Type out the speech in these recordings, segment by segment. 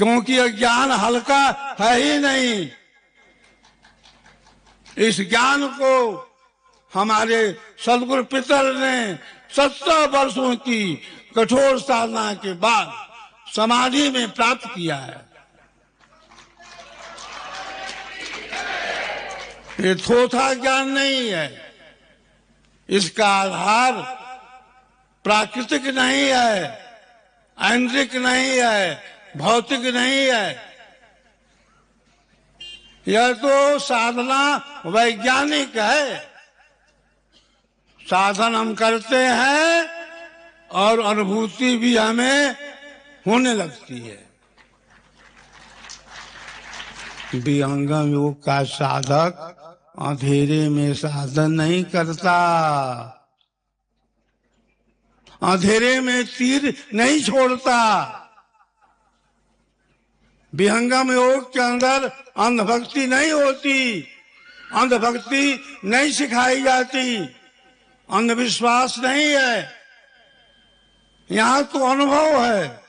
क्योंकि अज्ञान हल्का है ही नहीं। इस ज्ञान को हमारे सदगुरु पितर ने 70 वर्षों की कठोर साधना के बाद समाधि में प्राप्त किया है। ये थोथा ज्ञान नहीं है, इसका आधार प्राकृतिक नहीं है, ऐन्द्रिक नहीं है, भौतिक नहीं है। यह तो साधना वैज्ञानिक है। साधन हम करते हैं और अनुभूति भी हमें होने लगती है। विहंगम योग का साधक अंधेरे में साधन नहीं करता, अंधेरे में तीर नहीं छोड़ता। विहंगम योग के अंदर अंधभक्ति नहीं होती, अंधभक्ति नहीं सिखाई जाती, अंधविश्वास नहीं है। यहाँ तो अनुभव है,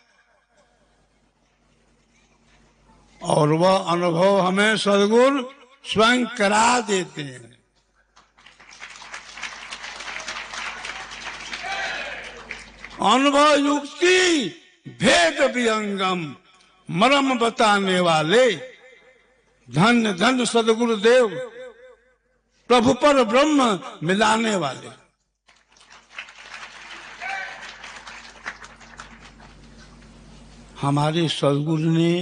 और वह अनुभव हमें सद्गुरु स्वयं करा देते हैं। अनुभव युक्ति भेद विहंगम मरम बताने वाले, धन्य धन्य सद्गुरुदेव प्रभु पर ब्रह्म मिलाने वाले। हमारे सद्गुरु ने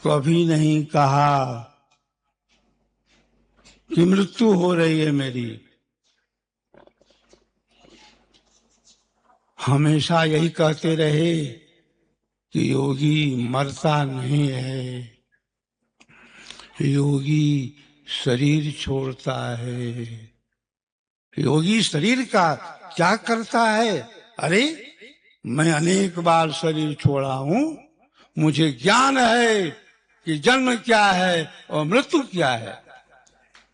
कभी नहीं कहा कि मृत्यु हो रही है मेरी। हमेशा यही कहते रहे कि योगी मरता नहीं है, योगी शरीर छोड़ता है। योगी शरीर का क्या करता है? अरे मैं अनेक बार शरीर छोड़ा हूं, मुझे ज्ञान है कि जन्म क्या है और मृत्यु क्या है।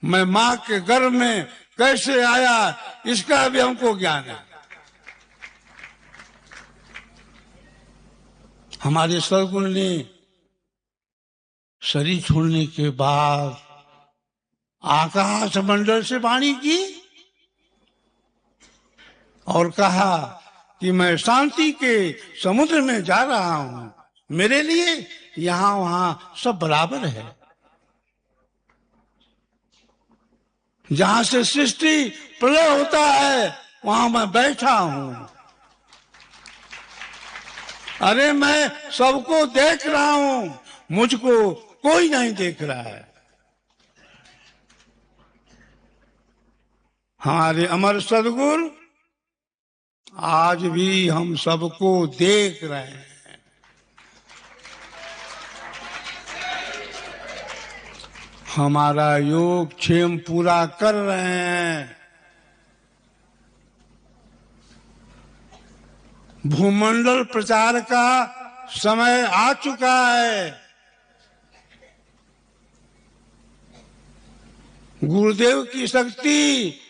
मैं माँ के गर्भ में कैसे आया इसका भी हमको ज्ञान है। हमारे सद्गुरु ने शरीर छोड़ने के बाद आकाश मंडल से वाणी की और कहा कि मैं शांति के समुद्र में जा रहा हूं, मेरे लिए यहां वहां सब बराबर है। जहां से सृष्टि प्रलय होता है वहां मैं बैठा हूं। अरे मैं सबको देख रहा हूं, मुझको कोई नहीं देख रहा है। हमारे अमर सद्गुरु आज भी हम सबको देख रहे हैं। हमारा योग क्षेम पूरा कर रहे हैं। भूमंडल प्रचार का समय आ चुका है। गुरुदेव की शक्ति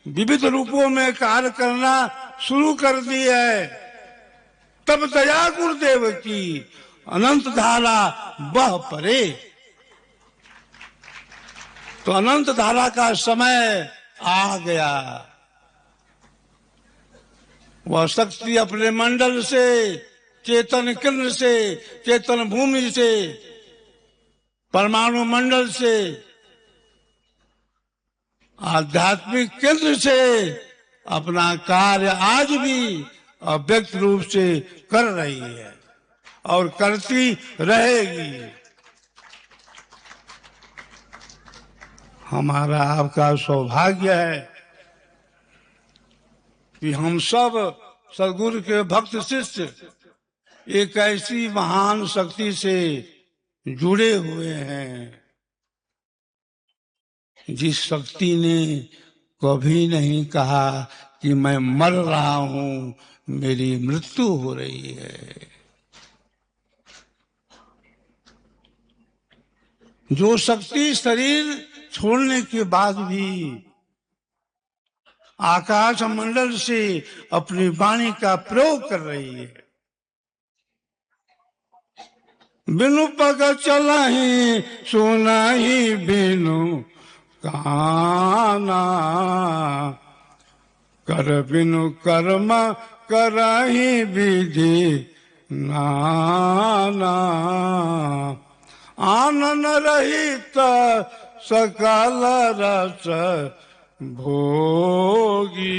विविध रूपों में कार्य करना शुरू कर दी है। तब दया गुरुदेव की अनंत धारा बह पड़े। तो अनंत धारा का समय आ गया। वह शक्ति अपने मंडल से, चेतन केंद्र से, चेतन भूमि से, परमाणु मंडल से, आध्यात्मिक केंद्र से अपना कार्य आज भी अव्यक्त रूप से कर रही है और करती रहेगी। हमारा आपका सौभाग्य है कि हम सब सद्गुरु के भक्त शिष्य एक ऐसी महान शक्ति से जुड़े हुए हैं जिस शक्ति ने कभी नहीं कहा कि मैं मर रहा हूं, मेरी मृत्यु हो रही है। जो शक्ति शरीर छोड़ने के बाद भी आकाश मंडल से अपनी वाणी का प्रयोग कर रही है, बिनु पग चलहि सुनहि बिनु काना, कर बिनु कर्म करहि विधि नाना, आनन रहित सकल रस भोगी,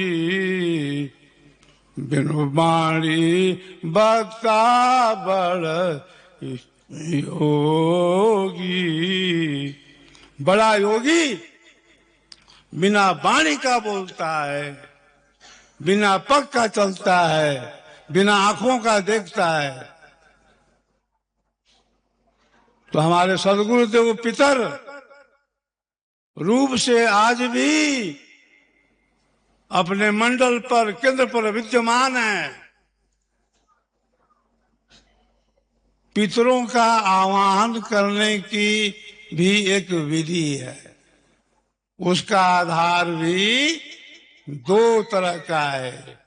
बिनु बाणी बक्ता बड़ योगी। बड़ा योगी बिना वाणी का बोलता है, बिना पग का चलता है, बिना आंखों का देखता है। तो हमारे सदगुरुदेव पितर रूप से आज भी अपने मंडल पर, केंद्र पर विद्यमान है। पितरों का आह्वान करने की भी एक विधि है। उसका आधार भी दो तरह का है।